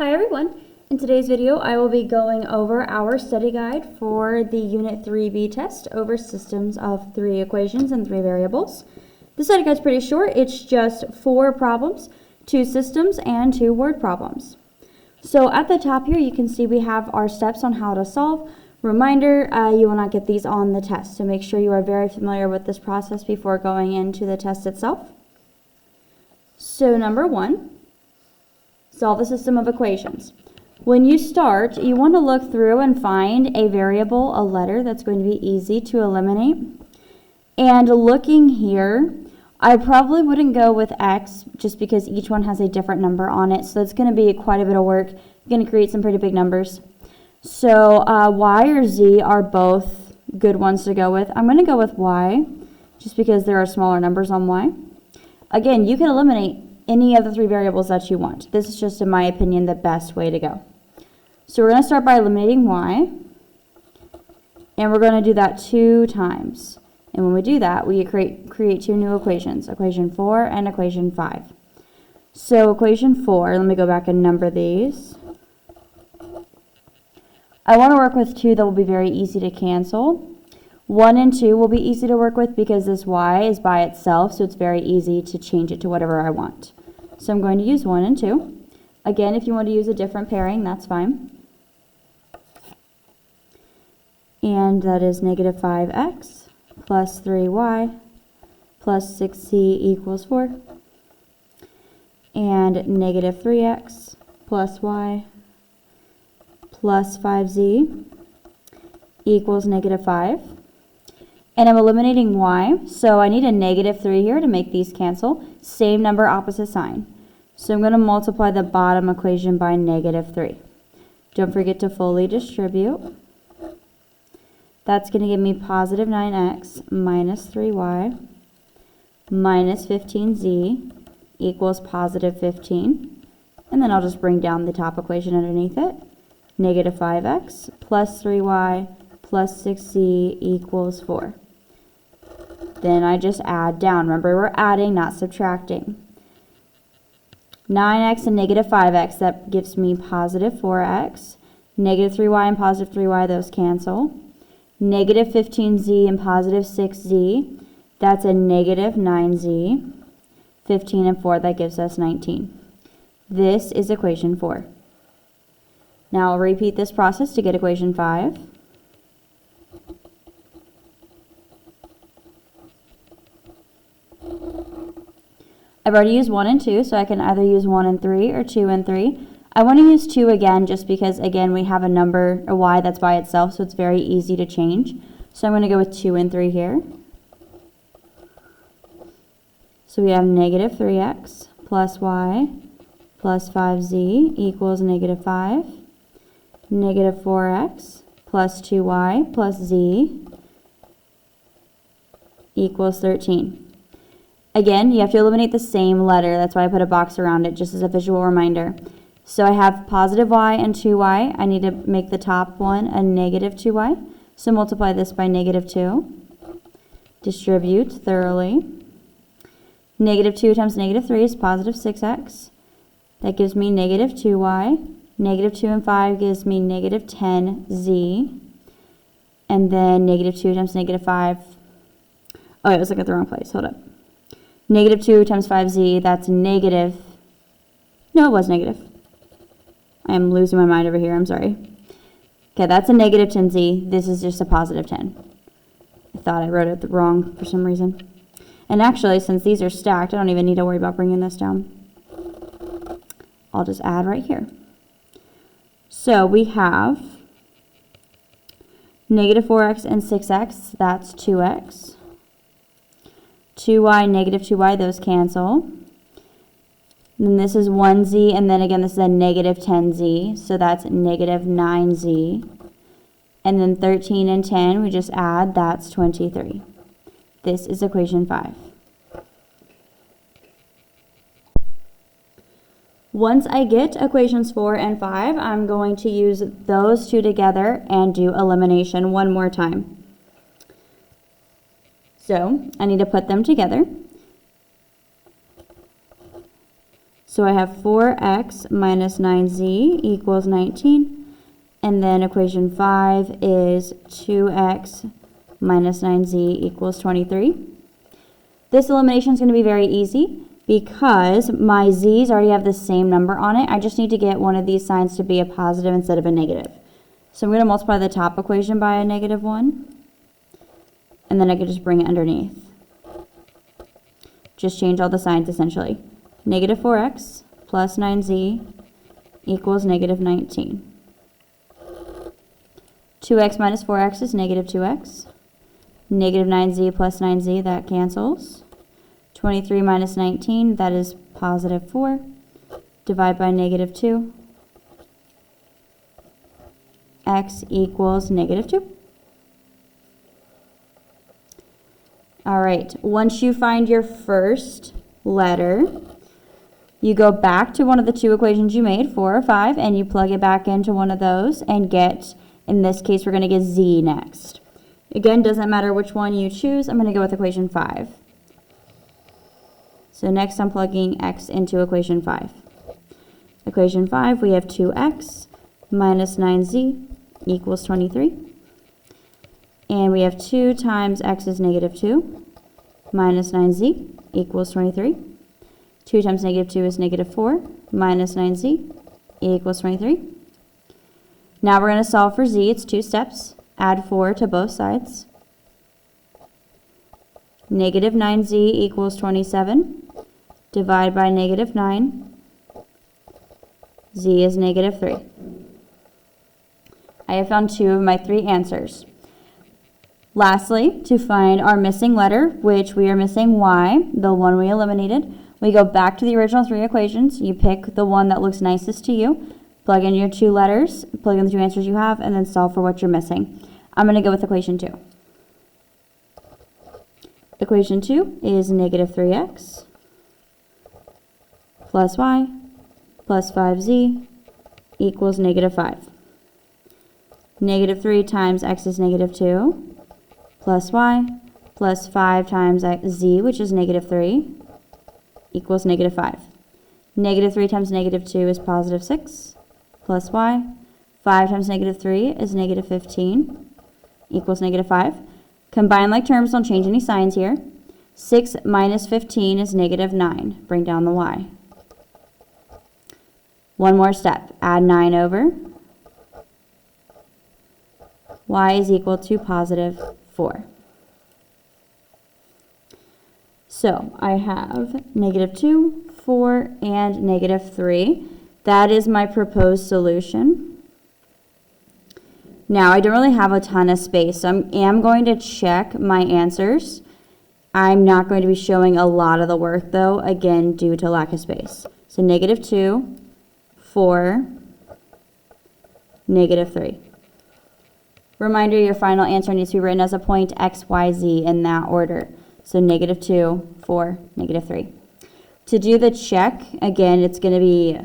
Hi everyone! In today's video I will be going over our study guide for the Unit 3B test over systems of 3 equations and 3 variables. The study guide is pretty short. It's just 4 problems, 2 systems, and 2 word problems. So at the top here you can see we have our steps on how to solve. Reminder, you will not get these on the test, so make sure you are very familiar with this process before going into the test itself. So number 1. Solve a system of equations. When you start, you want to look through and find a variable, a letter that's going to be easy to eliminate. And looking here, I probably wouldn't go with x just because each one has a different number on it. So it's going to be quite a bit of work. You're going to create some pretty big numbers. So y or z are both good ones to go with. I'm going to go with y just because there are smaller numbers on y. Again, you can eliminate any of the 3 variables that you want. This is just, in my opinion, the best way to go. So we're going to start by eliminating y, and we're going to do that 2 times. And when we do that, we create 2 new equations, equation 4 and equation 5. So equation 4, let me go back and number these. I want to work with 2 that will be very easy to cancel. 1 and 2 will be easy to work with because this y is by itself, so it's very easy to change it to whatever I want. So I'm going to use 1 and 2. Again, if you want to use a different pairing, that's fine. And that is negative 5x plus 3y plus 6z equals 4. And negative 3x plus y plus 5z equals negative 5. And I'm eliminating y, so I need a negative 3 here to make these cancel. Same number, opposite sign. So I'm going to multiply the bottom equation by negative 3. Don't forget to fully distribute. That's going to give me positive 9x minus 3y minus 15z equals positive 15. And then I'll just bring down the top equation underneath it. Negative 5x plus 3y plus 6z equals 4. Then I just add down. Remember, we're adding, not subtracting. 9x and negative 5x, that gives me positive 4x. Negative 3y and positive 3y, those cancel. Negative 15z and positive 6z, that's a negative 9z. 15 and 4, that gives us 19. This is equation 4. Now I'll repeat this process to get equation 5. I've already used 1 and 2, so I can either use 1 and 3 or 2 and 3. I want to use 2 again just because, again, we have a number, a y that's by itself, so it's very easy to change. So I'm going to go with 2 and 3 here. So we have negative 3x plus y plus 5z equals negative 5. Negative 4x plus 2y plus z equals 13. Again, you have to eliminate the same letter. That's why I put a box around it, just as a visual reminder. So I have positive y and 2y. I need to make the top one a negative 2y. So multiply this by negative 2. Distribute thoroughly. Negative 2 times negative 3 is positive 6x. That gives me negative 2y. Negative 2 and 5 gives me negative 10z. And then negative 2 times negative 5. Oh, I was looking at the wrong place. Hold up. Negative 2 times 5z, that's negative. No, it was negative. I am losing my mind over here. I'm sorry. Okay, that's a negative 10z. This is just a positive 10. I thought I wrote it wrong for some reason. And actually, since these are stacked, I don't even need to worry about bringing this down. I'll just add right here. So we have negative 4x and 6x. That's 2x. 2y, negative 2y, those cancel. And then this is 1z, and then again this is a negative 10z, so that's negative 9z. And then 13 and 10, we just add, that's 23. This is equation 5. Once I get equations 4 and 5, I'm going to use those 2 together and do elimination one more time. So I need to put them together. So I have 4x minus 9z equals 19. And then equation 5 is 2x minus 9z equals 23. This elimination is going to be very easy because my z's already have the same number on it. I just need to get one of these signs to be a positive instead of a negative. So I'm going to multiply the top equation by a negative 1. And then I can just bring it underneath. Just change all the signs essentially. Negative 4x plus 9z equals negative 19. 2x minus 4x is negative 2x. Negative 9z plus 9z, that cancels. 23 minus 19, that is positive 4. Divide by negative 2. X equals negative 2. All right, once you find your first letter, you go back to one of the two equations you made, 4 or 5, and you plug it back into one of those and get, in this case, we're going to get z next. Again, doesn't matter which one you choose. I'm going to go with equation 5. So next I'm plugging x into equation 5. Equation 5, we have 2x minus 9z equals 23. And we have 2 times x is negative 2 minus 9z equals 23. 2 times negative 2 is negative 4 minus 9z equals 23. Now we're going to solve for z. It's 2 steps. Add 4 to both sides. Negative 9z equals 27. Divide by negative 9. Z is negative 3. I have found 2 of my 3 answers. Lastly, to find our missing letter, which we are missing y, the one we eliminated, we go back to the original 3 equations. You pick the one that looks nicest to you, plug in your 2 letters, plug in the 2 answers you have, and then solve for what you're missing. I'm going to go with equation 2. Equation 2 is negative 3x plus y plus 5z equals negative 5. Negative 3 times x is negative 2 plus y plus 5 times z, which is negative 3, equals negative 5. Negative 3 times negative 2 is positive 6 plus y. 5 times negative 3 is negative 15 equals negative 5. Combine like terms, don't change any signs here. 6 minus 15 is negative 9. Bring down the y. One more step. Add 9 over. Y is equal to positive 4. So I have negative 2, 4, and negative 3. That is my proposed solution. Now, I don't really have a ton of space, so I am going to check my answers. I'm not going to be showing a lot of the work, though, again, due to lack of space. So negative 2, 4, negative 3. Reminder, your final answer needs to be written as a point x, y, z in that order. So negative 2, 4, negative 3. To do the check, again, it's going to be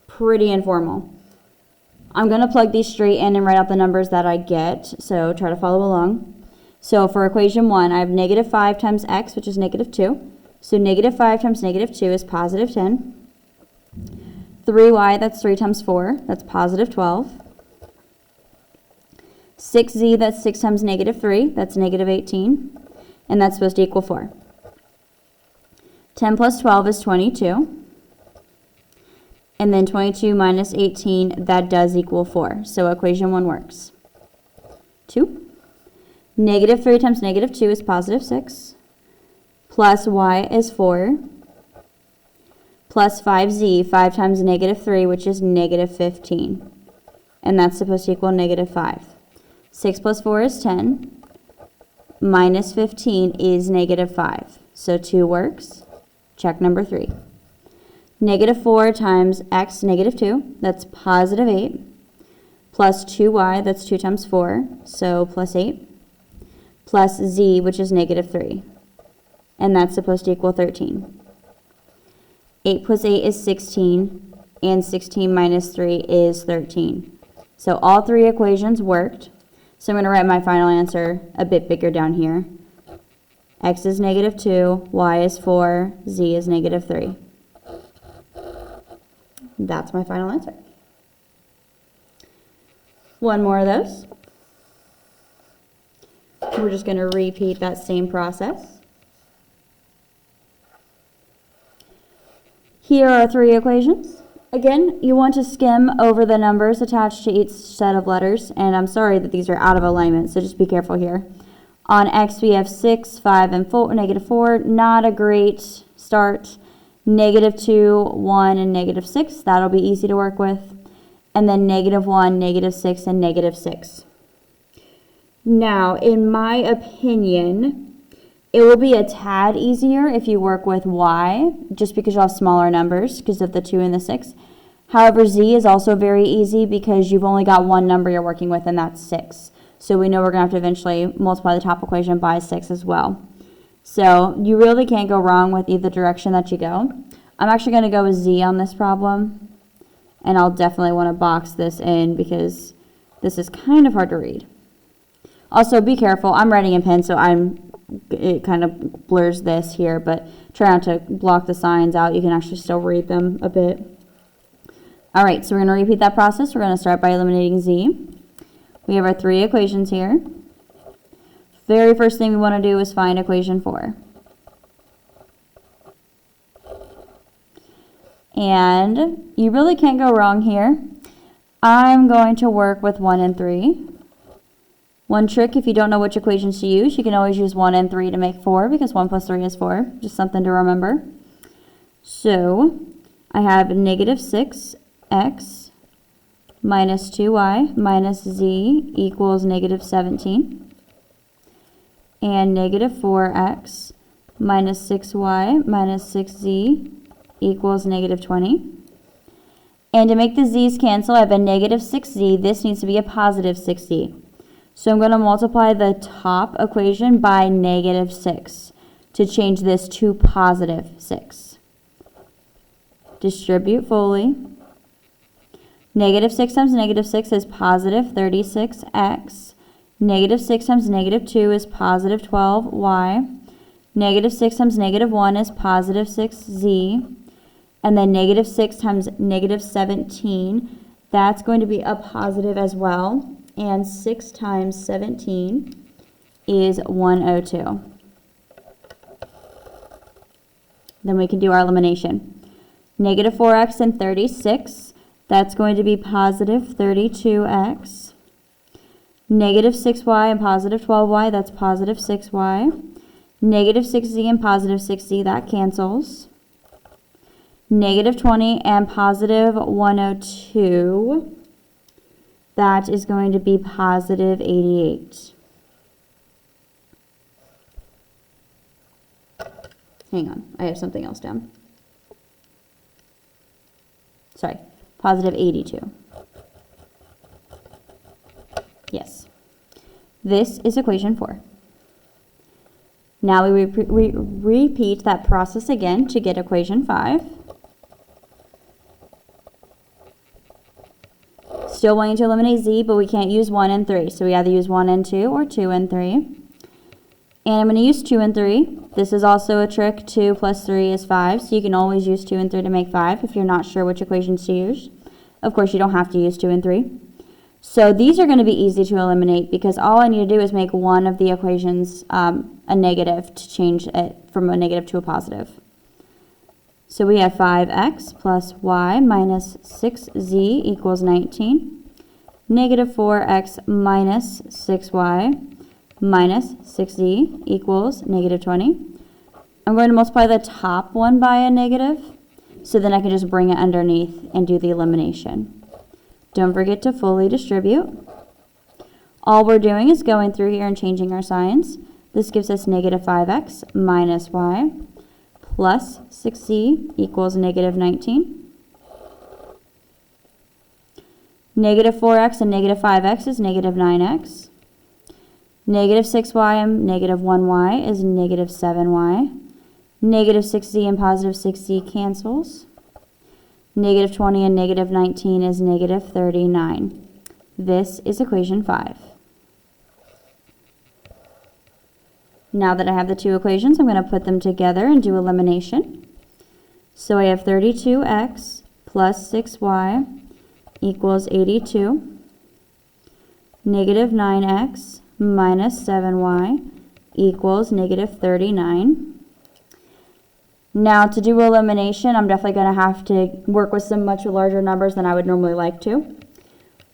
pretty informal. I'm going to plug these straight in and write out the numbers that I get, so try to follow along. So for equation 1, I have negative 5 times x, which is negative 2. So negative 5 times negative 2 is positive 10. 3y, that's 3 times 4, that's positive 12. 6z, that's 6 times negative 3, that's negative 18. And that's supposed to equal 4. 10 plus 12 is 22. And then 22 minus 18, that does equal 4. So equation 1 works. 2. Negative 3 times negative 2 is positive 6. Plus y is 4. Plus 5z, 5 times negative 3, which is negative 15. And that's supposed to equal negative 5. 6 plus 4 is 10. Minus 15 is negative 5. So 2 works. Check number 3. Negative 4 times x, negative 2, that's positive 8, plus 2y, that's 2 times 4, so plus 8, plus z, which is negative 3, and that's supposed to equal 13. 8 plus 8 is 16, and 16 minus 3 is 13. So all 3 equations worked, so I'm going to write my final answer a bit bigger down here. X is negative 2, y is 4, z is negative 3. That's my final answer. One more of those. We're just going to repeat that same process. Here are 3 equations. Again, you want to skim over the numbers attached to each set of letters, and I'm sorry that these are out of alignment, so just be careful here. On x, we have 6, 5, and -4. Not a great start. -2, 1, and -6. That'll be easy to work with. And then -1, -6, and -6. Now, in my opinion, it will be a tad easier if you work with y, just because you'll have smaller numbers because of the 2 and the 6. However, z is also very easy because you've only got one number you're working with, and that's 6. So we know we're going to have to eventually multiply the top equation by 6 as well. So you really can't go wrong with either direction that you go. I'm actually going to go with z on this problem, and I'll definitely want to box this in because this is kind of hard to read. Also, be careful. I'm writing in pen, so it kind of blurs this here, but try not to block the signs out. You can actually still read them a bit. All right, so we're going to repeat that process. We're going to start by eliminating z. We have our 3 equations here. Very first thing we want to do is find equation 4. And you really can't go wrong here. I'm going to work with 1 and 3. One trick, if you don't know which equations to use, you can always use 1 and 3 to make 4 because 1 plus 3 is 4. Just something to remember. So I have -6x minus 2y minus z equals -17. And -4x minus 6y minus 6z equals -20. And to make the z's cancel, I have a -6z. This needs to be a positive 6z. So I'm going to multiply the top equation by -6 to change this to positive 6. Distribute fully. -6 times -6 is positive 36x. -6 times -2 is positive 12y. -6 times -1 is positive 6z. And then -6 times -17, that's going to be a positive as well. And 6 times 17 is 102. Then we can do our elimination. -4x and 36, that's going to be positive 32x. -6y and positive 12y, that's positive 6y. -6z and positive 6z, that cancels. -20 and positive 102, that is going to be positive 88. Hang on, I have something else down. Sorry, positive 82. Yes. This is equation 4. Now we repeat that process again to get equation 5. Still wanting to eliminate z, but we can't use 1 and 3. So we either use 1 and 2 or 2 and 3. And I'm going to use 2 and 3. This is also a trick. 2 plus 3 is 5. So you can always use 2 and 3 to make 5 if you're not sure which equations to use. Of course, you don't have to use 2 and 3. So these are going to be easy to eliminate because all I need to do is make one of the equations a negative to change it from a negative to a positive. So we have 5x plus y minus 6z equals 19. -4x minus 6y minus 6z equals -20. I'm going to multiply the top one by a negative, so then I can just bring it underneath and do the elimination. Don't forget to fully distribute. All we're doing is going through here and changing our signs. This gives us -5x minus y plus 6z equals -19. -4x and -5x is -9x. -6y and -1y is -7y. -6z and positive 6z cancels. -20 and -19 is -39. This is equation 5. Now that I have the two equations, I'm going to put them together and do elimination. So I have 32x plus 6y equals 82. Negative 9x minus 7y equals negative 39. Now to do elimination, I'm definitely going to have to work with some much larger numbers than I would normally like to.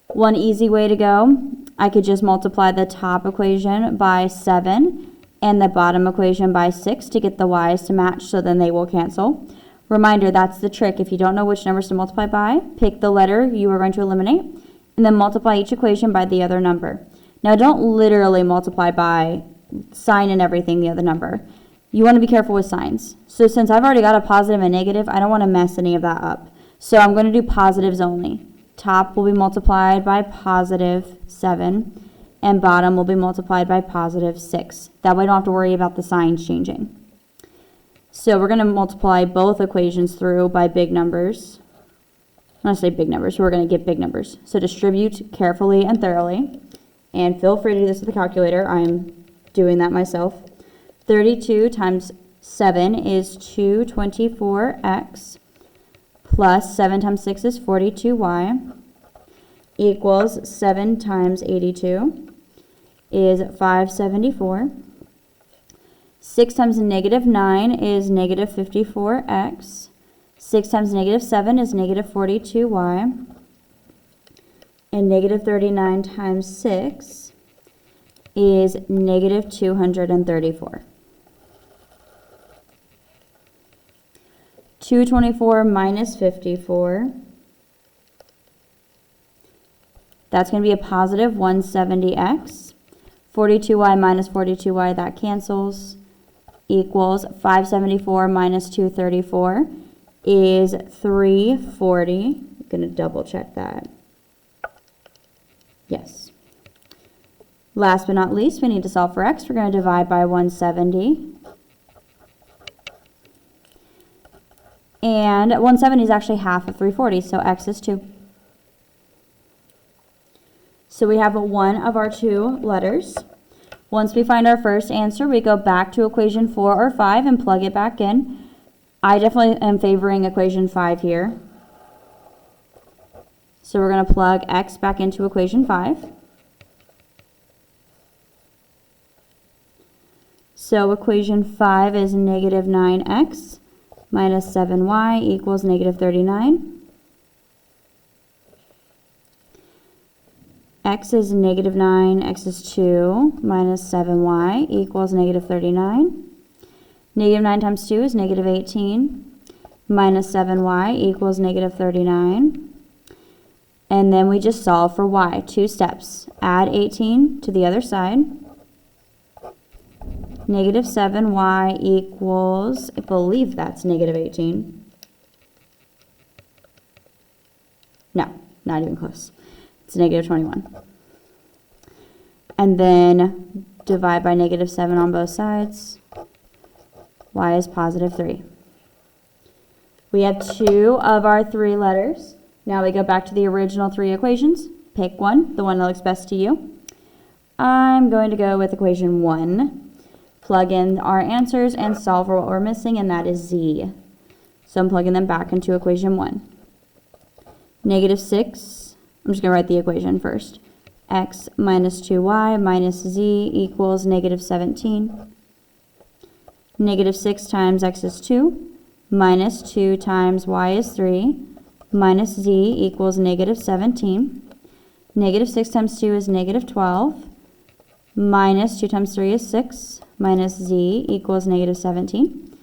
One easy way to go, I could just multiply the top equation by 7 and the bottom equation by 6 to get the y's to match, so then they will cancel. Reminder, that's the trick. If you don't know which numbers to multiply by, pick the letter you are going to eliminate and then multiply each equation by the other number. Now don't literally multiply by sign and everything the other number. You want to be careful with signs. So since I've already got a positive and negative, I don't want to mess any of that up. So I'm going to do positives only. Top will be multiplied by positive 7, and bottom will be multiplied by positive 6. That way I don't have to worry about the signs changing. So we're going to multiply both equations through by big numbers. When I say big numbers, we're going to get big numbers. So distribute carefully and thoroughly. And feel free to do this with a calculator. I'm doing that myself. 32 times 7 is 224x plus 7 times 6 is 42y equals 7 times 82 is 574. 6 times negative 9 is negative 54x. 6 times negative 7 is negative 42y. And negative 39 times 6 is negative 234. 224 minus 54, that's going to be a positive 170x. 42y minus 42y, that cancels, equals 574 minus 234 is 340. I'm going to double check that. Yes. Last but not least, we need to solve for x. We're going to divide by 170. And 170 is actually half of 340, so x is 2. So we have one of our two letters. Once we find our first answer, we go back to equation 4 or 5 and plug it back in. I definitely am favoring equation 5 here. So we're going to plug x back into equation 5. So equation 5 is negative 9x minus 7y equals negative 39. X is negative 9, x is 2, minus 7y equals negative 39. Negative 9 times 2 is negative 18, minus 7y equals negative 39. And then we just solve for y, 2 steps. Add 18 to the other side. Negative 7y equals, I believe that's negative 18. No, not even close. It's negative 21. And then divide by negative 7 on both sides. Y is positive 3. We have 2 of our 3 letters. Now we go back to the original 3 equations. Pick one, the one that looks best to you. I'm going to go with equation 1. Plug in our answers and solve for what we're missing, and that is z. So I'm plugging them back into equation 1. Negative 6, I'm just going to write the equation first. X minus 2y minus z equals negative 17. Negative 6 times x is 2, minus 2 times y is 3, minus z equals negative 17. Negative 6 times 2 is negative 12, minus 2 times 3 is 6, minus z equals negative 17.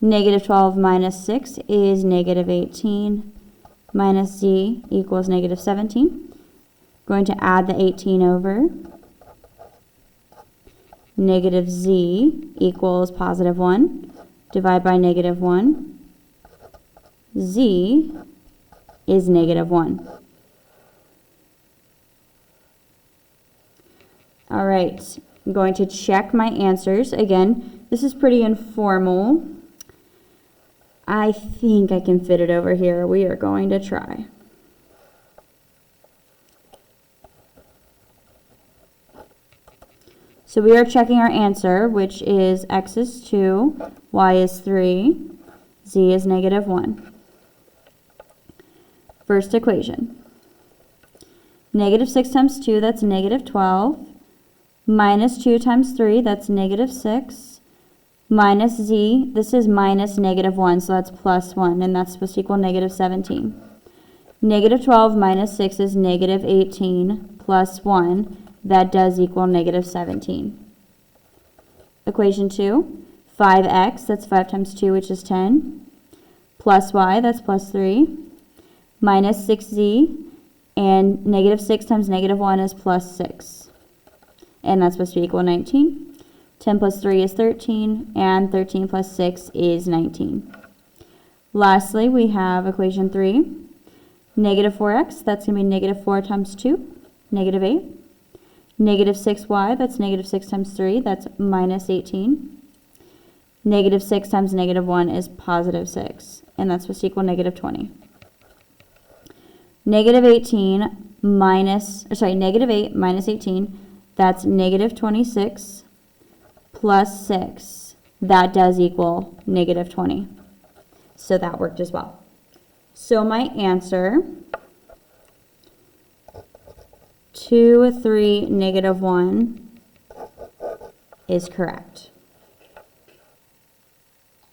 Negative 12 minus 6 is negative 18, minus z equals negative 17. Going to add the 18 over. Negative z equals positive 1. Divide by negative 1. Z is negative 1. All right. I'm going to check my answers. Again, this is pretty informal. I think I can fit it over here. We are going to try. So we are checking our answer, which is x is 2, y is 3, z is negative 1. First equation. Negative 6 times 2, that's negative 12. Minus 2 times 3, that's negative 6. Minus z, this is minus negative 1, so that's plus 1, and that's supposed to equal negative 17. Negative 12 minus 6 is negative 18 plus 1. That does equal negative 17. Equation 2, 5x, that's 5 times 2, which is 10. Plus y, that's plus 3. Minus 6z, and negative 6 times negative 1 is plus 6. And that's supposed to equal 19. 10 plus 3 is 13, and 13 plus 6 is 19. Lastly, we have equation 3. Negative 4x, that's going to be negative 4 times 2, negative 8. Negative 6y, that's negative 6 times 3, that's minus 18. Negative 6 times negative 1 is positive 6, and that's supposed to equal negative 20. Negative 18 minus, negative 8 minus 18, that's negative 26 plus 6. That does equal negative 20. So that worked as well. So my answer, 2, 3, negative 1 is correct.